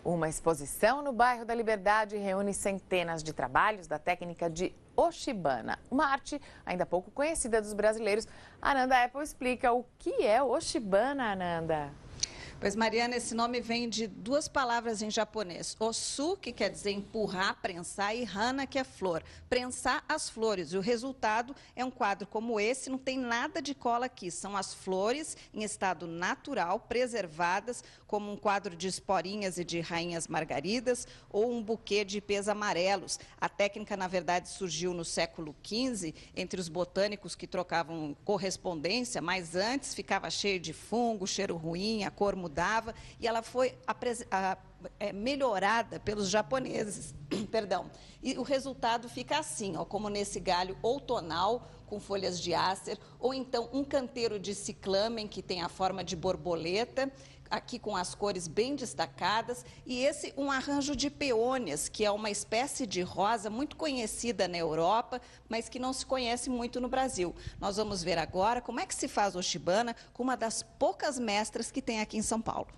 Uma exposição no bairro da Liberdade reúne centenas de trabalhos da técnica de Oshibana, uma arte ainda pouco conhecida dos brasileiros. Ananda Apple explica o que é Oshibana, Ananda. Pois, Mariana, esse nome vem de duas palavras em japonês. Osu, que quer dizer empurrar, prensar, e hana, que é flor. Prensar as flores. E o resultado é um quadro como esse, não tem nada de cola aqui. São as flores em estado natural, preservadas, como um quadro de esporinhas e de rainhas margaridas ou um buquê de ipês amarelos. A técnica, na verdade, surgiu no século XV, entre os botânicos que trocavam correspondência, mas antes ficava cheio de fungo, cheiro ruim, a cor mudava, e ela foi melhorada pelos japoneses. Perdão. E o resultado fica assim, ó, como nesse galho outonal, com folhas de ácer, ou então um canteiro de ciclamen, que tem a forma de borboleta, aqui com as cores bem destacadas, e esse um arranjo de peônias, que é uma espécie de rosa muito conhecida na Europa, mas que não se conhece muito no Brasil. Nós vamos ver agora como é que se faz Oshibana com uma das poucas mestras que tem aqui em São Paulo.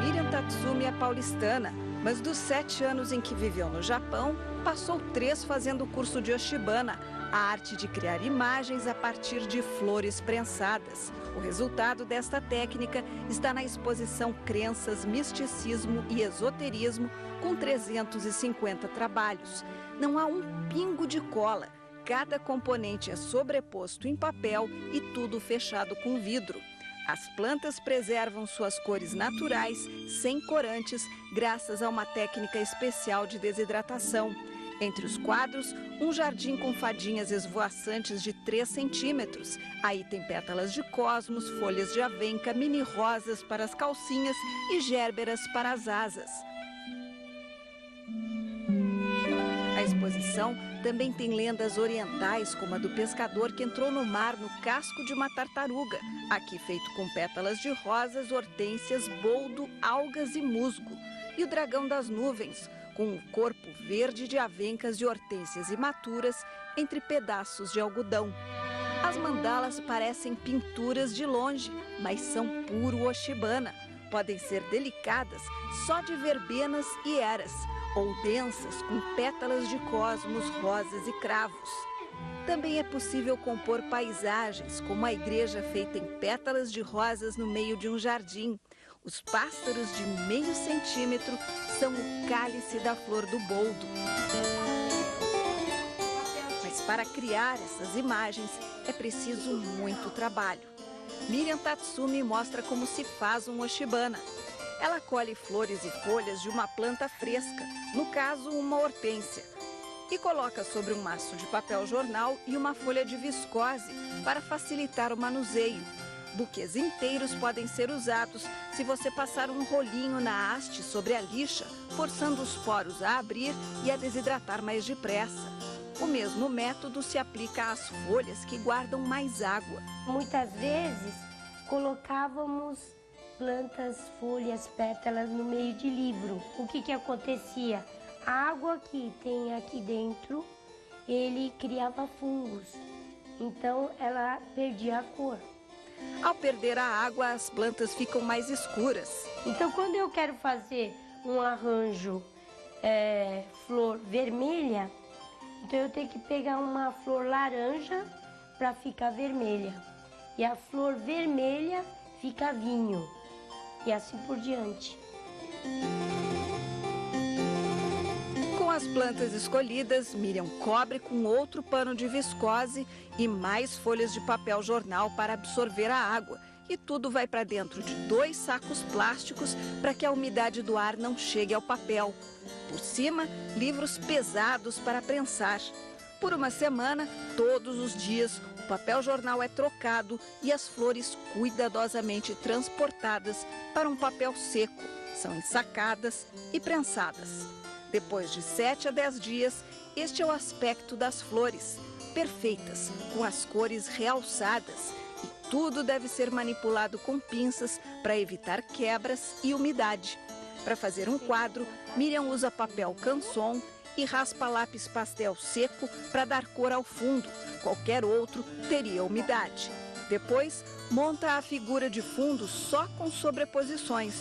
Miriam Tatsumi é paulistana, mas dos 7 anos em que viveu no Japão, passou 3 fazendo o curso de Oshibana, a arte de criar imagens a partir de flores prensadas. O resultado desta técnica está na exposição Crenças, Misticismo e Esoterismo, com 350 trabalhos. Não há um pingo de cola. Cada componente é sobreposto em papel e tudo fechado com vidro. As plantas preservam suas cores naturais, sem corantes, graças a uma técnica especial de desidratação. Entre os quadros, um jardim com fadinhas esvoaçantes de 3 centímetros. Aí tem pétalas de cosmos, folhas de avenca, mini rosas para as calcinhas e gérberas para as asas. A exposição também tem lendas orientais, como a do pescador que entrou no mar no casco de uma tartaruga, aqui feito com pétalas de rosas, hortênsias, boldo, algas e musgo. E o dragão das nuvens, com um corpo verde de avencas de hortênsias imaturas entre pedaços de algodão. As mandalas parecem pinturas de longe, mas são puro Oshibana. Podem ser delicadas só de verbenas e eras, ou densas com pétalas de cosmos, rosas e cravos. Também é possível compor paisagens, como a igreja feita em pétalas de rosas no meio de um jardim. Os pássaros de meio centímetro são o cálice da flor do boldo. Mas para criar essas imagens é preciso muito trabalho. Miriam Tatsumi mostra como se faz um Oshibana. Ela colhe flores e folhas de uma planta fresca, no caso uma hortênsia, e coloca sobre um maço de papel jornal e uma folha de viscose para facilitar o manuseio. Buquês inteiros podem ser usados se você passar um rolinho na haste sobre a lixa, forçando os poros a abrir e a desidratar mais depressa. O mesmo método se aplica às folhas que guardam mais água. Muitas vezes colocávamos plantas, folhas, pétalas no meio de livro. O que acontecia? A água que tem aqui dentro, ele criava fungos, então ela perdia a cor. Ao perder a água, as plantas ficam mais escuras. Então, quando eu quero fazer um arranjo flor vermelha, então eu tenho que pegar uma flor laranja para ficar vermelha. E a flor vermelha fica vinho. E assim por diante. Com as plantas escolhidas, Miriam cobre com outro pano de viscose e mais folhas de papel jornal para absorver a água. E tudo vai para dentro de 2 sacos plásticos para que a umidade do ar não chegue ao papel. Por cima, livros pesados para prensar. Por uma semana, todos os dias, o papel jornal é trocado e as flores cuidadosamente transportadas para um papel seco. São ensacadas e prensadas. Depois de 7 a 10 dias, este é o aspecto das flores, perfeitas, com as cores realçadas. E tudo deve ser manipulado com pinças para evitar quebras e umidade. Para fazer um quadro, Miriam usa papel canson e raspa lápis pastel seco para dar cor ao fundo. Qualquer outro teria umidade. Depois, monta a figura de fundo só com sobreposições.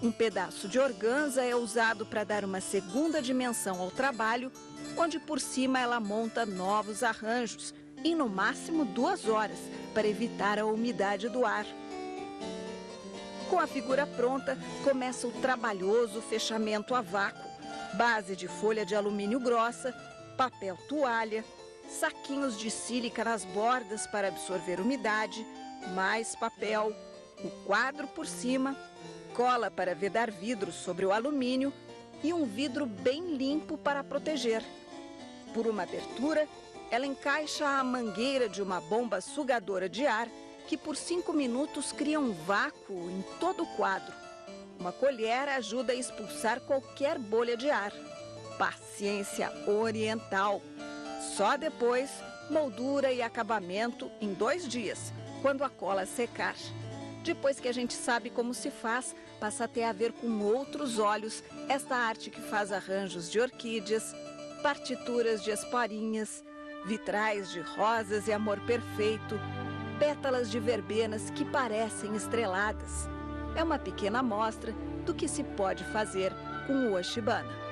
Um pedaço de organza é usado para dar uma segunda dimensão ao trabalho, onde por cima ela monta novos arranjos, em no máximo 2 horas, para evitar a umidade do ar. Com a figura pronta, começa o trabalhoso fechamento a vácuo. Base de folha de alumínio grossa, papel toalha, saquinhos de sílica nas bordas para absorver umidade, mais papel, o quadro por cima, cola para vedar vidro sobre o alumínio e um vidro bem limpo para proteger. Por uma abertura, ela encaixa a mangueira de uma bomba sugadora de ar que por 5 minutos cria um vácuo em todo o quadro. Uma colher ajuda a expulsar qualquer bolha de ar. Paciência oriental. Só depois, moldura e acabamento em 2 dias, quando a cola secar. Depois que a gente sabe como se faz, passa a ter a ver com outros olhos esta arte que faz arranjos de orquídeas, partituras de esporinhas, vitrais de rosas e amor perfeito, pétalas de verbenas que parecem estreladas. É uma pequena amostra do que se pode fazer com o Oshibana.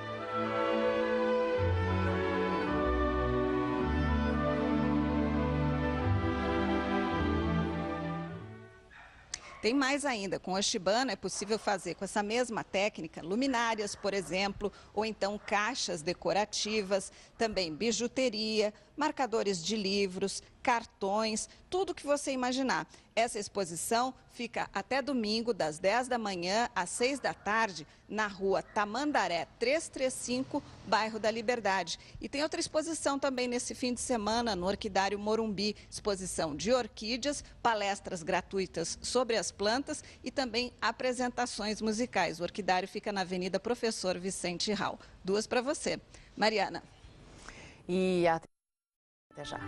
Tem mais ainda, com o Oshibana é possível fazer com essa mesma técnica luminárias, por exemplo, ou então caixas decorativas, também bijuteria, marcadores de livros, cartões, tudo que você imaginar. Essa exposição fica até domingo, das 10 da manhã às 6 da tarde, na rua Tamandaré 335, bairro da Liberdade. E tem outra exposição também nesse fim de semana no Orquidário Morumbi, exposição de orquídeas, palestras gratuitas sobre as plantas e também apresentações musicais. O Orquidário fica na Avenida Professor Vicente Rau. 2 para você. Mariana. E até já.